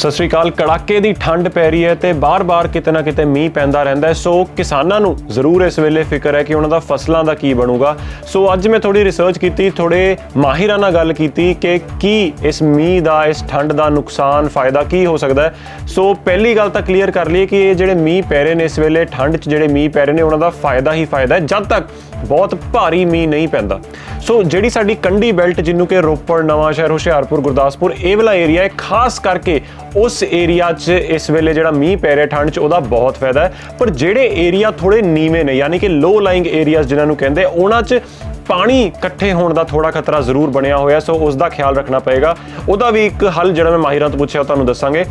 सत श्री अकाल। कड़ाके की ठंड पै रही है तो बार बार किते ना किते मीह पैंदा रहिंदा है। सो किसानां नूं जरूर इस वेले फिक्र है कि उन्हां दा फसलां दा की बनूगा। सो अज मैं थोड़ी रिसर्च की, थोड़े माहिरां नाल गल कीती कि इस मीह दा, इस ठंड का नुकसान फायदा की हो सकता है। सो पहली गल तो क्लीयर कर लीए कि ये जिहड़े मीह पै रहे हैं इस वेले ठंड च, जिहड़े मीह पै रहे हैं उन्हां दा फायदा ही फायदा है जद तक बहुत भारी मीह नहीं पैंदा। सो जिहड़ी साडी कंढी बैल्ट जिन्हों कि रोपड़, नवांशहर, हुशियारपुर, गुरदासपुर ये वाला एरिया है, खास करके उस एरिया च इस वेले जिहड़ा मीह पै रहा ठंड च उहदा बहुत फायदा है। पर जिहड़े एरिया थोड़े नीवे ने यानी कि लो लाइंग एरियाज जिन्हां नूं कहंदे उहनां च पानी इकट्ठे होने का थोड़ा खतरा जरूर बनया होया। सो उसका ख्याल रखना पएगा। उहदा भी एक हल जिहड़ा मैं माहिरां तो पुछया तुहानूं दस्सांगे।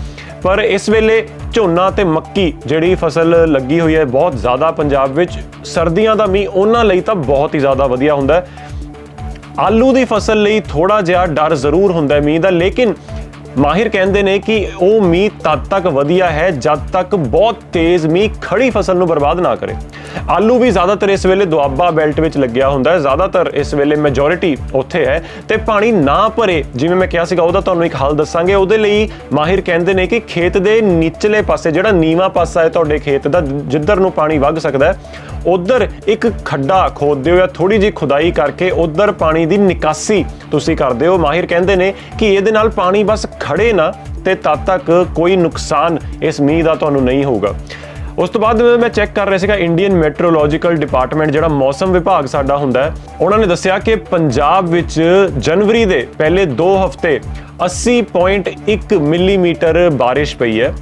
पर इस वेले झोना ते मक्की जिहड़ी फसल लगी हुई है बहुत ज़्यादा पंजाब विच, सर्दियां दा मीह उहनां लई तां बहुत ही ज़्यादा वधिया हुंदा है। आलू की फसल लई थोड़ा जिहा डर जरूर हुंदा है मीह दा, लेकिन माहिर कहते हैं कि वो मीह तद तक वधिया है जब तक बहुत तेज़ मीह खड़ी फसल नूं बर्बाद ना करे। आलू भी ज़्यादातर इस वेले दुआबा बैल्ट विच लग्या हुंदा है, ज़्यादातर इस वेले मैजोरिटी उत्थे है। तो पानी ना भरे जिवें मैं कहा सीगा, उहदा तुहानूं एक हल दस्सांगे। उहदे लई माहिर कहते हैं कि खेत दे निचले पासे जिहड़ा नीवां पासा है तुहाडे खेत दा, जिधर नूं पानी वग सकदा है, उधर एक खड्डा खोद दिओ या थोड़ी जी खुदाई करके उधर पानी की निकासी तुसीं कर दिओ। माहिर कहते हैं कि इहदे नाल पानी बस खड़े ना ते तद तक कोई नुकसान इस मीह का तुहानूं नहीं होगा। उस तो बाद मैं चैक कर रहा सीगा इंडियन मैट्रोलॉजिकल डिपार्टमेंट जिहड़ा मौसम विभाग साडा हुंदा है, उन्होंने दस्सिया कि पंजाब विच जनवरी दे पहले 2 हफ्ते 80.1 मिलीमीटर बारिश पई है।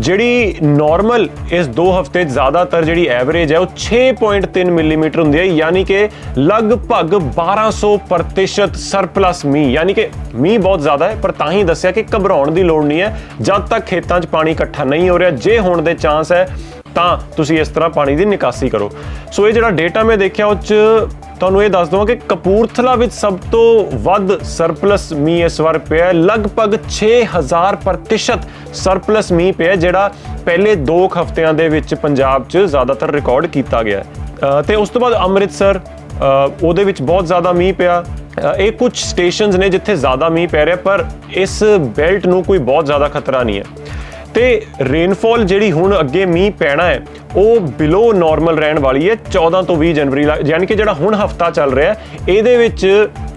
जिहड़ी नॉर्मल इस 2 हफ्ते ज़्यादातर जिहड़ी एवरेज है वो 6.3 मिलीमीटर हुंदी है, यानी कि लगभग 1200% सरप्लस मीह, यानी कि मीह बहुत ज़्यादा है। पर तां ही दस्सिया कि घबराउण दी लोड़ नहीं है जद तक खेतां 'च पानी इकट्ठा नहीं हो रहा। जे होण दे चांस है तां तुसीं इस तरह पानी की निकासी करो। सो ये जिहड़ा डेटा मैं देखिया उस तुहानूं ये दस दूँ कि कपूरथला विच सब तो वध सरप्लस मीह इस बार पिया, लगभग 6000% सरप्लस मीह पिया, जिहड़ा पहले 2 हफ्तिਆਂ ਦੇ ਵਿੱਚ पंजाब 'ਚ ज़्यादातर रिकॉर्ड किया गया है। तो उस तो बाद अमृतसर ਉਹਦੇ ਵਿੱਚ बहुत ज़्यादा मीह पिया। ये कुछ स्टेशनस ने जिथे ज़्यादा मीह पै रहा, पर इस बेल्ट नूं कोई बहुत ज़्यादा खतरा नहीं है। तो रेनफॉल जिहड़ी हुण अगे मीह पैना है वो बिलो नॉर्मल रहन वाली है 14 तो 20 जनवरी, यानी कि जिहड़ा हुण हफ्ता चल रहा है इहदे विच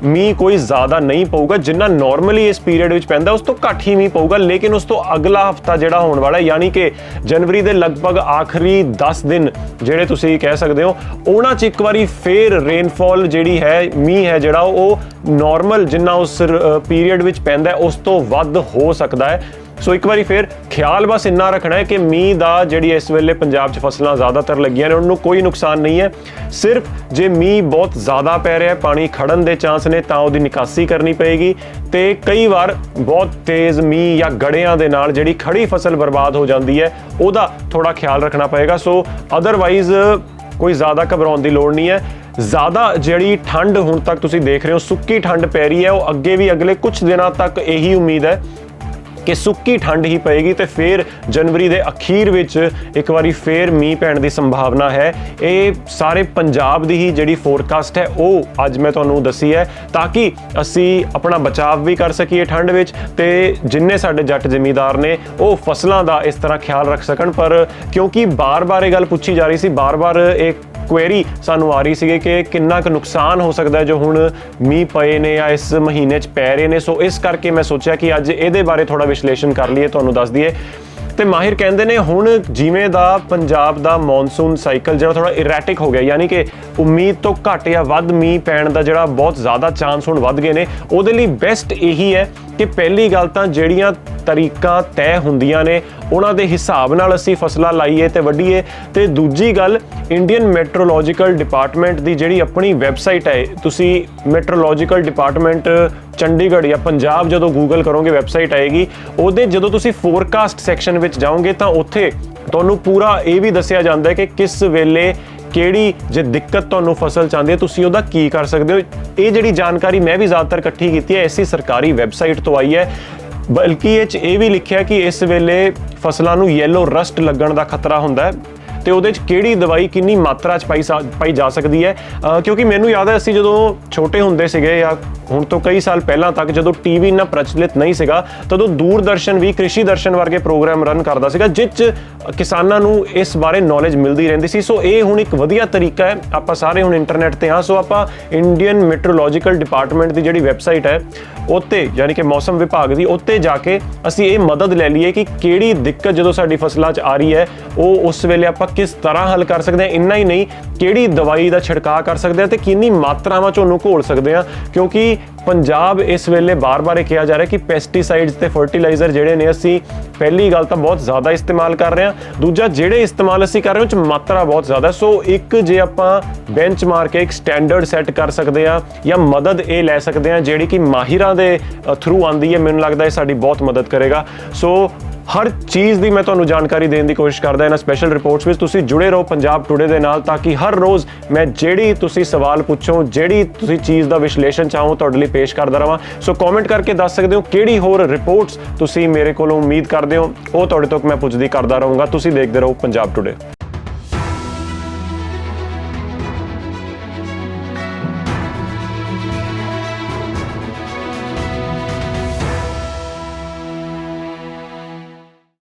मीह कोई ज़्यादा नहीं पऊगा। जिन्ना नॉर्मली इस पीरियड विच पैंदा उस तो घट ही मीह पऊगा। लेकिन उस तो अगला हफ्ता जिहड़ा होने वाला है, यानी कि जनवरी के लगभग आखिरी 10 दिन जिहड़े तुसीं कह सकते हो, उहनां च एक बारी फिर रेनफॉल जिहड़ी है, मीह है जिहड़ा वो नॉर्मल जिन्ना उस पीरियड विच पैंदा है उस तो वध हो सकता है। सो एक बारी फिर ख्याल बस इन्ना रखना है कि मीह दा जिहड़ी इस वेले पंजाब च फसलां ज़्यादातर लगियां ने उन्होंने कोई नुकसान नहीं है। सिर्फ जे मीह बहुत ज़्यादा पै रहा है, पानी खड़न दे चांस ने, तां उहदी निकासी करनी पेगी। तो कई बार बहुत तेज़ मीह या गड़ियां दे नाल जिहड़ी खड़ी फसल बर्बाद हो जाती है, उहदा थोड़ा ख्याल रखना पएगा। सो अदरवाइज कोई ज़्यादा घबराउण दी लोड़ नहीं है। ज़्यादा जिहड़ी ठंड हुण तक तुसीं देख रहे हो सुक्की ठंड पै रही है, वो अगे भी अगले कुछ दिनों तक यही उम्मीद है कि सुक्की ठंड ही पएगी। तो फिर जनवरी के अखीर विच एक बारी फिर मीह पैण की संभावना है। ये सारे पंजाब की ही जिहड़ी फोरकास्ट है वो अज मैं तुहानूं दसी है, ताकि असी अपना बचाव भी कर सकीए ठंड विच, ते जिन्ने साडे जट जमींदार ने वो फसलों का इस तरह ख्याल रख सकन। पर क्योंकि बार बार ये गल पूछी जा रही सी, बार बार एक क्वेरी सानू आ रही सी कि किन्ना क नुकसान हो सकता है जो हुण मीह पए ने या इस महीने च पै रहे ने। सो इस करके मैं सोचा कि अज इहदे बारे थोड़ा विश्लेषण कर लीए, तुहानूं दस दईए। तो माहिर कहते हैं हुण जिवें दा पंजाब दा मॉनसून साइकिल जिहड़ा थोड़ा इरैटिक हो गया, यानी कि उम्मीद तो घट या वध मीह पैण दा जिहड़ा बहुत ज़्यादा चांस हुण वध गए ने, उहदे लई बेस्ट यही है कि पहली गल तां जिहड़ियां तरीकां तय हुंदियां ने उन्हां दे हिसाब नाल असीं फसलां लाईए ते वढीए। ते दूजी गल इंडियन मैट्रोलॉजिकल डिपार्टमेंट दी जिहड़ी अपनी वैबसाइट है, तुसीं मैट्रोलॉजिकल डिपार्टमेंट चंडीगढ़ या पंजाब जो गूगल करोगे वैबसाइट आएगी, उहदे जदों तुसीं फोरकास्ट सैक्शन विच जाओगे तो उत्थे तुहानूं पूरा ये भी दस्सिया जांदा है कि किस वेले किहड़ी जे दिक्कत तुहानूं फसल चाहती है तुसीं उहदा की कर सकते हो। ये जिहड़ी जानकारी मैं भी ज़्यादातर इकट्ठी की है इसी सरकारी वैबसाइट तो आई है। बल्कि ये भी लिखिया कि इस वेले फसलों नूं येलो रस्ट लगन का खतरा हुंदा है। ਤੇ ਉਹਦੇ 'ਚ ਕਿਹੜੀ ਦਵਾਈ ਕਿੰਨੀ ਮਾਤਰਾ 'ਚ ਪਾਈ ਜਾ ਸਕਦੀ ਹੈ। ਕਿਉਂਕਿ ਮੈਨੂੰ ਯਾਦ ਹੈ ਅਸੀਂ ਜਦੋਂ ਛੋਟੇ ਹੁੰਦੇ ਸੀਗੇ ਜਾਂ ਹੁਣ ਤੋਂ ਕਈ ਸਾਲ ਪਹਿਲਾਂ ਤੱਕ ਜਦੋਂ ਟੀਵੀ ਇੰਨਾ ਪ੍ਰਚਲਿਤ ਨਹੀਂ ਸੀਗਾ, ਤਦੋਂ ਦੂਰਦਰਸ਼ਨ ਵੀ ਕ੍ਰਿਸ਼ੀ ਦਰਸ਼ਨ ਵਰਗੇ ਪ੍ਰੋਗਰਾਮ ਰਨ ਕਰਦਾ ਸੀਗਾ ਜਿਸ 'ਚ ਕਿਸਾਨਾਂ ਨੂੰ ਇਸ ਬਾਰੇ ਨੌਲੇਜ ਮਿਲਦੀ ਰਹਿੰਦੀ ਸੀ। ਸੋ ਇਹ ਹੁਣ ਇੱਕ ਵਧੀਆ ਤਰੀਕਾ ਹੈ, ਆਪਾਂ ਸਾਰੇ ਹੁਣ ਇੰਟਰਨੈਟ ਤੇ ਹਾਂ। ਸੋ ਆਪਾਂ ਇੰਡੀਅਨ ਮੈਟਰੋਲੋਜੀਕਲ ਡਿਪਾਰਟਮੈਂਟ ਦੀ ਜਿਹੜੀ ਵੈਬਸਾਈਟ ਹੈ ਉੱਤੇ, ਯਾਨੀ ਕਿ ਮੌਸਮ ਵਿਭਾਗ ਦੀ, ਉੱਤੇ ਜਾ ਕੇ ਅਸੀਂ ਇਹ ਮਦਦ ਲੈ ਲਈਏ ਕਿ ਕਿਹੜੀ ਦਿੱਕਤ ਜਦੋਂ ਸਾਡੀ ਫਸਲਾਂ 'ਚ ਆ ਰਹੀ ਹੈ ਉਹ ਉਸ ਵੇਲੇ ਆਪਾਂ ਕਿਸ ਤਰ੍ਹਾਂ ਹੱਲ ਕਰ ਸਕਦੇ ਹਾਂ। ਇੰਨਾ ਹੀ ਨਹੀਂ, ਕਿਹੜੀ ਦਵਾਈ ਦਾ ਛਿੜਕਾਅ ਕਰ ਸਕਦੇ ਹਾਂ ਤੇ ਕਿੰਨੀ ਮਾਤਰਾਵਾਂ 'ਚ ਉਹਨੂੰ ਘੋਲ ਸਕਦੇ ਹਾਂ, ਕਿਉਂਕਿ ਪੰਜਾਬ ਇਸ ਵੇਲੇ ਬਾਰ-ਬਾਰ ਇਹ ਕਿਹਾ ਜਾ ਰਿਹਾ ਕਿ ਪੈਸਟੀਸਾਈਡਸ ਤੇ ਫਰਟੀਲਾਈਜ਼ਰ ਜਿਹੜੇ ਨੇ ਅਸੀਂ ਪਹਿਲੀ ਗੱਲ ਤਾਂ ਬਹੁਤ ਜ਼ਿਆਦਾ ਇਸਤੇਮਾਲ ਕਰ ਰਹੇ ਹਾਂ, ਦੂਜਾ ਜਿਹੜੇ ਇਸਤੇਮਾਲ ਅਸੀਂ ਕਰ ਰਹੇ ਹਾਂ ਉਹ 'ਚ ਮਾਤਰਾ ਬਹੁਤ ਜ਼ਿਆਦਾ। ਸੋ ਇੱਕ ਜੇ ਆਪਾਂ ਬੈਂਚਮਾਰਕ ਇੱਕ ਸਟੈਂਡਰਡ ਸੈੱਟ ਕਰ ਸਕਦੇ ਹਾਂ ਜਾਂ ਮਦਦ ਇਹ ਲੈ ਸਕਦੇ ਹਾਂ ਜਿਹੜੀ ਕਿ ਮਾਹਿਰਾਂ ਦੇ ਥਰੂ ਆਉਂਦੀ ਹੈ, ਮੈਨੂੰ ਲੱਗਦਾ ਇਹ ਸਾਡੀ ਬਹੁਤ ਮਦਦ ਕਰੇਗਾ। ਸੋ ਹਰ ਚੀਜ਼ ਦੀ ਮੈਂ ਤੁਹਾਨੂੰ ਜਾਣਕਾਰੀ ਦੇਣ ਦੀ ਕੋਸ਼ਿਸ਼ ਕਰਦਾ ਇਹਨਾਂ ਸਪੈਸ਼ਲ ਰਿਪੋਰਟਸ ਵਿੱਚ। ਤੁਸੀਂ ਜੁੜੇ ਰਹੋ ਪੰਜਾਬ ਟੁਡੇ ਦੇ ਨਾਲ ਤਾਂ ਕਿ ਹਰ ਰੋਜ਼ ਮੈਂ ਜਿਹੜੀ ਤੁਸੀਂ ਸਵਾਲ ਪੁੱਛੋ, ਜਿਹੜੀ ਤੁਸੀਂ ਚੀਜ਼ ਦਾ ਵਿਸ਼ਲੇਸ਼ਣ ਚਾਹੋ, ਤੁਹਾਡੇ ਲਈ ਪੇਸ਼ ਕਰਦਾ ਰਹਾਂ। ਸੋ ਕਮੈਂਟ ਕਰਕੇ ਦੱਸ ਸਕਦੇ ਹੋ ਕਿਹੜੀ ਹੋਰ ਰਿਪੋਰਟਸ ਤੁਸੀਂ ਮੇਰੇ ਕੋਲੋਂ ਉਮੀਦ ਕਰਦੇ ਹੋ, ਉਹ ਤੁਹਾਡੇ ਤੱਕ ਮੈਂ ਪੁੱਛਦੀ ਕਰਦਾ ਰਹੂੰਗਾ। ਤੁਸੀਂ ਦੇਖਦੇ ਰਹੋ ਪੰਜਾਬ ਟੁਡੇ।